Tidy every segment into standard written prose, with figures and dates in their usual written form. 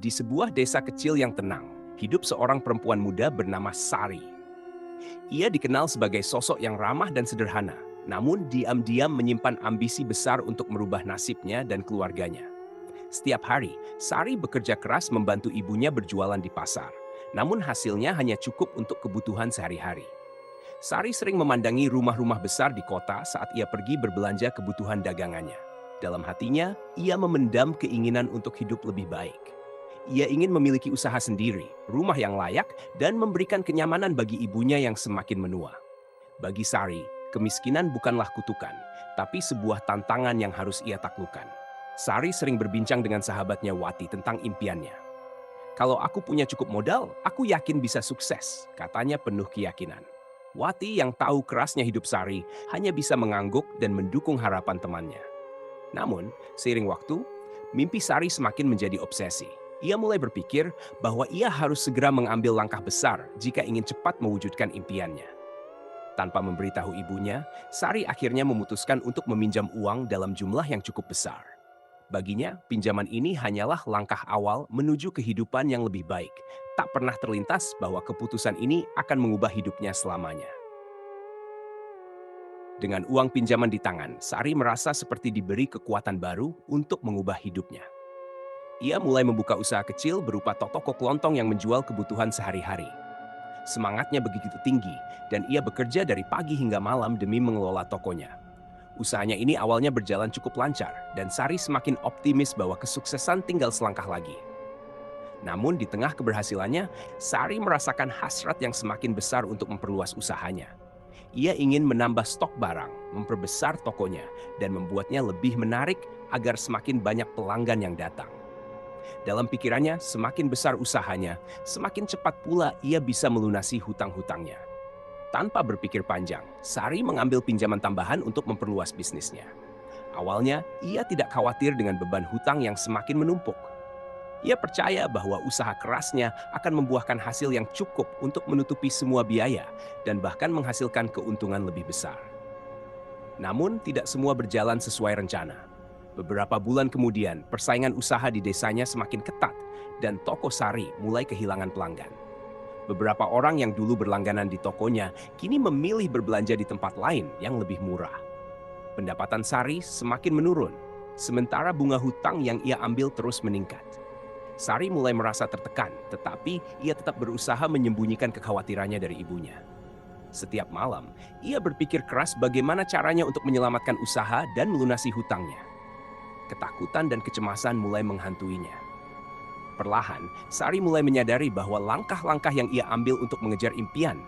Di sebuah desa kecil yang tenang, hidup seorang perempuan muda bernama Sari. Ia dikenal sebagai sosok yang ramah dan sederhana, namun diam-diam menyimpan ambisi besar untuk merubah nasibnya dan keluarganya. Setiap hari, Sari bekerja keras membantu ibunya berjualan di pasar, namun hasilnya hanya cukup untuk kebutuhan sehari-hari. Sari sering memandangi rumah-rumah besar di kota saat ia pergi berbelanja kebutuhan dagangannya. Dalam hatinya, ia memendam keinginan untuk hidup lebih baik. Ia ingin memiliki usaha sendiri, rumah yang layak, dan memberikan kenyamanan bagi ibunya yang semakin menua. Bagi Sari, kemiskinan bukanlah kutukan, tapi sebuah tantangan yang harus ia taklukkan. Sari sering berbincang dengan sahabatnya Wati tentang impiannya. "Kalau aku punya cukup modal, aku yakin bisa sukses," katanya penuh keyakinan. Wati yang tahu kerasnya hidup Sari hanya bisa mengangguk dan mendukung harapan temannya. Namun, seiring waktu, mimpi Sari semakin menjadi obsesi. Ia mulai berpikir bahwa ia harus segera mengambil langkah besar jika ingin cepat mewujudkan impiannya. Tanpa memberitahu ibunya, Sari akhirnya memutuskan untuk meminjam uang dalam jumlah yang cukup besar. Baginya, pinjaman ini hanyalah langkah awal menuju kehidupan yang lebih baik. Tak pernah terlintas bahwa keputusan ini akan mengubah hidupnya selamanya. Dengan uang pinjaman di tangan, Sari merasa seperti diberi kekuatan baru untuk mengubah hidupnya. Ia mulai membuka usaha kecil berupa toko kelontong yang menjual kebutuhan sehari-hari. Semangatnya begitu tinggi, dan ia bekerja dari pagi hingga malam demi mengelola tokonya. Usahanya ini awalnya berjalan cukup lancar, dan Sari semakin optimis bahwa kesuksesan tinggal selangkah lagi. Namun di tengah keberhasilannya, Sari merasakan hasrat yang semakin besar untuk memperluas usahanya. Ia ingin menambah stok barang, memperbesar tokonya, dan membuatnya lebih menarik agar semakin banyak pelanggan yang datang. Dalam pikirannya, semakin besar usahanya, semakin cepat pula ia bisa melunasi hutang-hutangnya. Tanpa berpikir panjang, Sari mengambil pinjaman tambahan untuk memperluas bisnisnya. Awalnya, ia tidak khawatir dengan beban hutang yang semakin menumpuk. Ia percaya bahwa usaha kerasnya akan membuahkan hasil yang cukup untuk menutupi semua biaya dan bahkan menghasilkan keuntungan lebih besar. Namun, tidak semua berjalan sesuai rencana. Beberapa bulan kemudian, persaingan usaha di desanya semakin ketat dan toko Sari mulai kehilangan pelanggan. Beberapa orang yang dulu berlangganan di tokonya kini memilih berbelanja di tempat lain yang lebih murah. Pendapatan Sari semakin menurun, sementara bunga hutang yang ia ambil terus meningkat. Sari mulai merasa tertekan, tetapi ia tetap berusaha menyembunyikan kekhawatirannya dari ibunya. Setiap malam, ia berpikir keras bagaimana caranya untuk menyelamatkan usaha dan melunasi hutangnya. Ketakutan dan kecemasan mulai menghantuinya. Perlahan, Sari mulai menyadari bahwa langkah-langkah yang ia ambil untuk mengejar impian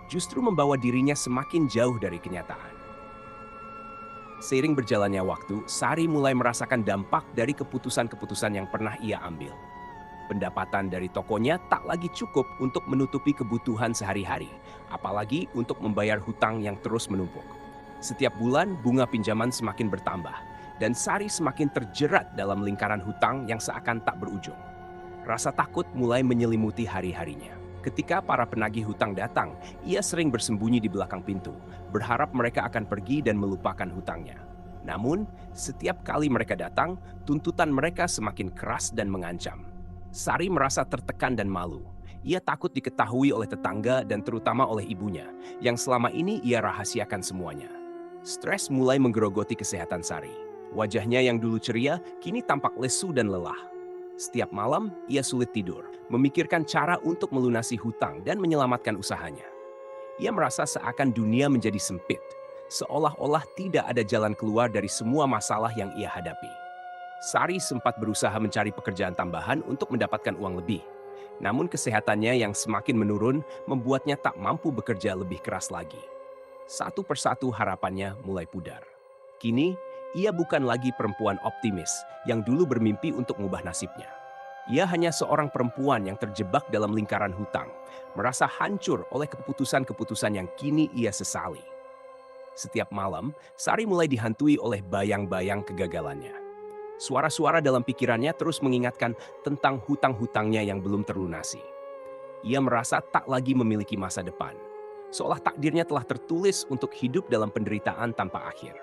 justru membawa dirinya semakin jauh dari kenyataan. Seiring berjalannya waktu, Sari mulai merasakan dampak dari keputusan-keputusan yang pernah ia ambil. Pendapatan dari tokonya tak lagi cukup untuk menutupi kebutuhan sehari-hari, apalagi untuk membayar hutang yang terus menumpuk. Setiap bulan, bunga pinjaman semakin bertambah, dan Sari semakin terjerat dalam lingkaran hutang yang seakan tak berujung. Rasa takut mulai menyelimuti hari-harinya. Ketika para penagih hutang datang, ia sering bersembunyi di belakang pintu, berharap mereka akan pergi dan melupakan hutangnya. Namun, setiap kali mereka datang, tuntutan mereka semakin keras dan mengancam. Sari merasa tertekan dan malu. Ia takut diketahui oleh tetangga dan terutama oleh ibunya, yang selama ini ia rahasiakan semuanya. Stres mulai menggerogoti kesehatan Sari. Wajahnya yang dulu ceria, kini tampak lesu dan lelah. Setiap malam, ia sulit tidur, memikirkan cara untuk melunasi hutang dan menyelamatkan usahanya. Ia merasa seakan dunia menjadi sempit, seolah-olah tidak ada jalan keluar dari semua masalah yang ia hadapi. Sari sempat berusaha mencari pekerjaan tambahan untuk mendapatkan uang lebih. Namun kesehatannya yang semakin menurun membuatnya tak mampu bekerja lebih keras lagi. Satu persatu harapannya mulai pudar. Kini, ia bukan lagi perempuan optimis yang dulu bermimpi untuk mengubah nasibnya. Ia hanya seorang perempuan yang terjebak dalam lingkaran hutang, merasa hancur oleh keputusan-keputusan yang kini ia sesali. Setiap malam, Sari mulai dihantui oleh bayang-bayang kegagalannya. Suara-suara dalam pikirannya terus mengingatkan tentang hutang-hutangnya yang belum terlunasi. Ia merasa tak lagi memiliki masa depan, seolah takdirnya telah tertulis untuk hidup dalam penderitaan tanpa akhir.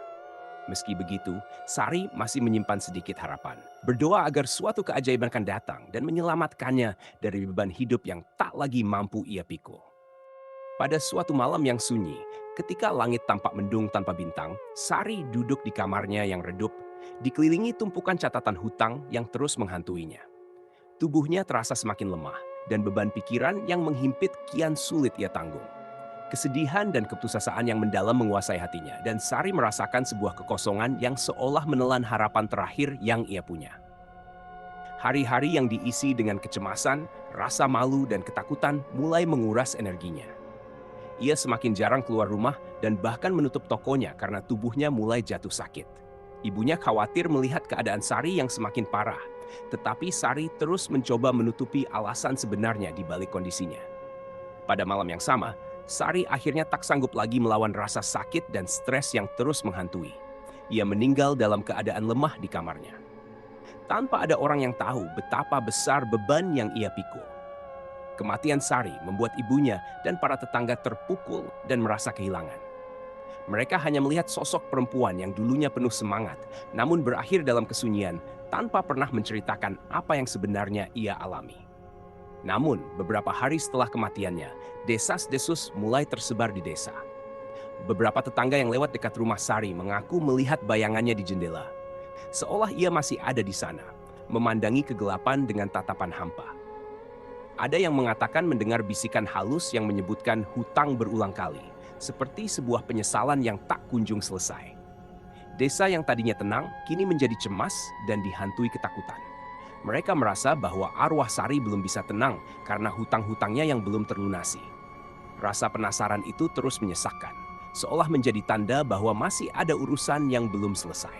Meski begitu, Sari masih menyimpan sedikit harapan. Berdoa agar suatu keajaiban akan datang dan menyelamatkannya dari beban hidup yang tak lagi mampu ia pikul. Pada suatu malam yang sunyi, ketika langit tampak mendung tanpa bintang, Sari duduk di kamarnya yang redup, dikelilingi tumpukan catatan hutang yang terus menghantuinya. Tubuhnya terasa semakin lemah, dan beban pikiran yang menghimpit kian sulit ia tanggung. Kesedihan dan keputusasaan yang mendalam menguasai hatinya, dan Sari merasakan sebuah kekosongan yang seolah menelan harapan terakhir yang ia punya. Hari-hari yang diisi dengan kecemasan, rasa malu, dan ketakutan mulai menguras energinya. Ia semakin jarang keluar rumah dan bahkan menutup tokonya karena tubuhnya mulai jatuh sakit. Ibunya khawatir melihat keadaan Sari yang semakin parah, tetapi Sari terus mencoba menutupi alasan sebenarnya di balik kondisinya. Pada malam yang sama, Sari akhirnya tak sanggup lagi melawan rasa sakit dan stres yang terus menghantui. Ia meninggal dalam keadaan lemah di kamarnya, tanpa ada orang yang tahu betapa besar beban yang ia pikul. Kematian Sari membuat ibunya dan para tetangga terpukul dan merasa kehilangan. Mereka hanya melihat sosok perempuan yang dulunya penuh semangat, namun berakhir dalam kesunyian tanpa pernah menceritakan apa yang sebenarnya ia alami. Namun, beberapa hari setelah kematiannya, desas-desus mulai tersebar di desa. Beberapa tetangga yang lewat dekat rumah Sari mengaku melihat bayangannya di jendela, seolah ia masih ada di sana, memandangi kegelapan dengan tatapan hampa. Ada yang mengatakan mendengar bisikan halus yang menyebutkan hutang berulang kali, seperti sebuah penyesalan yang tak kunjung selesai. Desa yang tadinya tenang kini menjadi cemas dan dihantui ketakutan. Mereka merasa bahwa arwah Sari belum bisa tenang karena hutang-hutangnya yang belum terlunasi. Rasa penasaran itu terus menyesakkan, seolah menjadi tanda bahwa masih ada urusan yang belum selesai.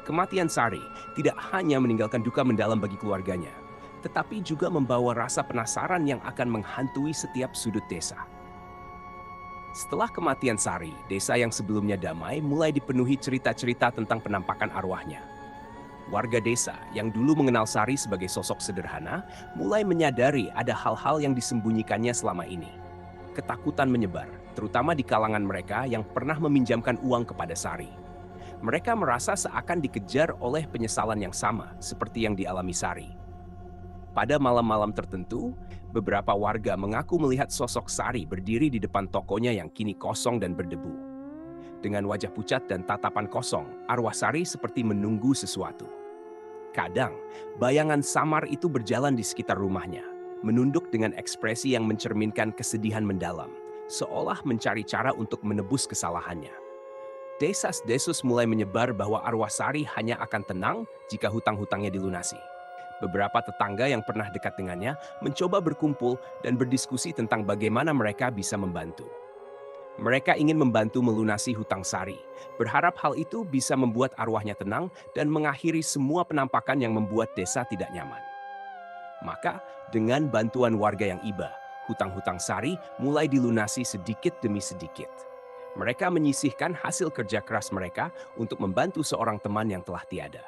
Kematian Sari tidak hanya meninggalkan duka mendalam bagi keluarganya, tetapi juga membawa rasa penasaran yang akan menghantui setiap sudut desa. Setelah kematian Sari, desa yang sebelumnya damai mulai dipenuhi cerita-cerita tentang penampakan arwahnya. Warga desa yang dulu mengenal Sari sebagai sosok sederhana mulai menyadari ada hal-hal yang disembunyikannya selama ini. Ketakutan menyebar, terutama di kalangan mereka yang pernah meminjamkan uang kepada Sari. Mereka merasa seakan dikejar oleh penyesalan yang sama seperti yang dialami Sari. Pada malam-malam tertentu, beberapa warga mengaku melihat sosok Sari berdiri di depan tokonya yang kini kosong dan berdebu. Dengan wajah pucat dan tatapan kosong, arwah Sari seperti menunggu sesuatu. Kadang, bayangan samar itu berjalan di sekitar rumahnya, menunduk dengan ekspresi yang mencerminkan kesedihan mendalam, seolah mencari cara untuk menebus kesalahannya. Desas-desus mulai menyebar bahwa arwah Sari hanya akan tenang jika hutang-hutangnya dilunasi. Beberapa tetangga yang pernah dekat dengannya mencoba berkumpul dan berdiskusi tentang bagaimana mereka bisa membantu. Mereka ingin membantu melunasi hutang Sari, berharap hal itu bisa membuat arwahnya tenang dan mengakhiri semua penampakan yang membuat desa tidak nyaman. Maka, dengan bantuan warga yang iba, hutang-hutang Sari mulai dilunasi sedikit demi sedikit. Mereka menyisihkan hasil kerja keras mereka untuk membantu seorang teman yang telah tiada.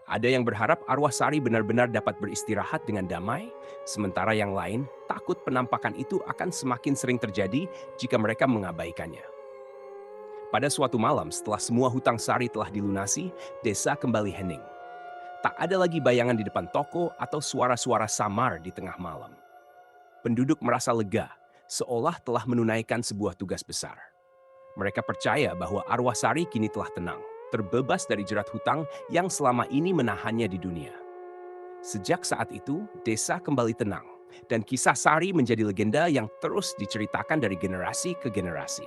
Ada yang berharap arwah Sari benar-benar dapat beristirahat dengan damai, sementara yang lain takut penampakan itu akan semakin sering terjadi jika mereka mengabaikannya. Pada suatu malam setelah semua hutang Sari telah dilunasi, desa kembali hening. Tak ada lagi bayangan di depan toko atau suara-suara samar di tengah malam. Penduduk merasa lega, seolah telah menunaikan sebuah tugas besar. Mereka percaya bahwa arwah Sari kini telah tenang, terbebas dari jerat hutang yang selama ini menahannya di dunia. Sejak saat itu, desa kembali tenang, dan kisah Sari menjadi legenda yang terus diceritakan dari generasi ke generasi.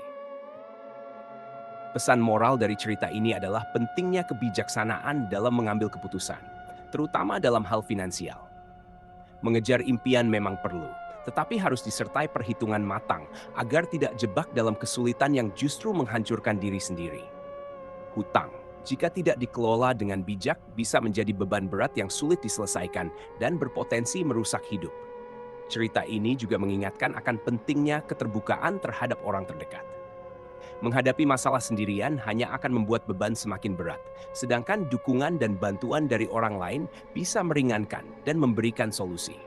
Pesan moral dari cerita ini adalah pentingnya kebijaksanaan dalam mengambil keputusan, terutama dalam hal finansial. Mengejar impian memang perlu, tetapi harus disertai perhitungan matang agar tidak jebak dalam kesulitan yang justru menghancurkan diri sendiri. Hutang, jika tidak dikelola dengan bijak, bisa menjadi beban berat yang sulit diselesaikan dan berpotensi merusak hidup. Cerita ini juga mengingatkan akan pentingnya keterbukaan terhadap orang terdekat. Menghadapi masalah sendirian hanya akan membuat beban semakin berat, sedangkan dukungan dan bantuan dari orang lain bisa meringankan dan memberikan solusi.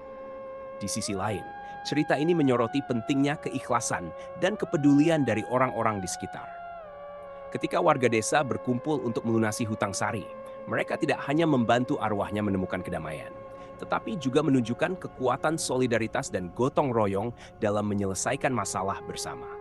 Di sisi lain, cerita ini menyoroti pentingnya keikhlasan dan kepedulian dari orang-orang di sekitar. Ketika warga desa berkumpul untuk melunasi hutang Sari, mereka tidak hanya membantu arwahnya menemukan kedamaian, tetapi juga menunjukkan kekuatan solidaritas dan gotong royong dalam menyelesaikan masalah bersama.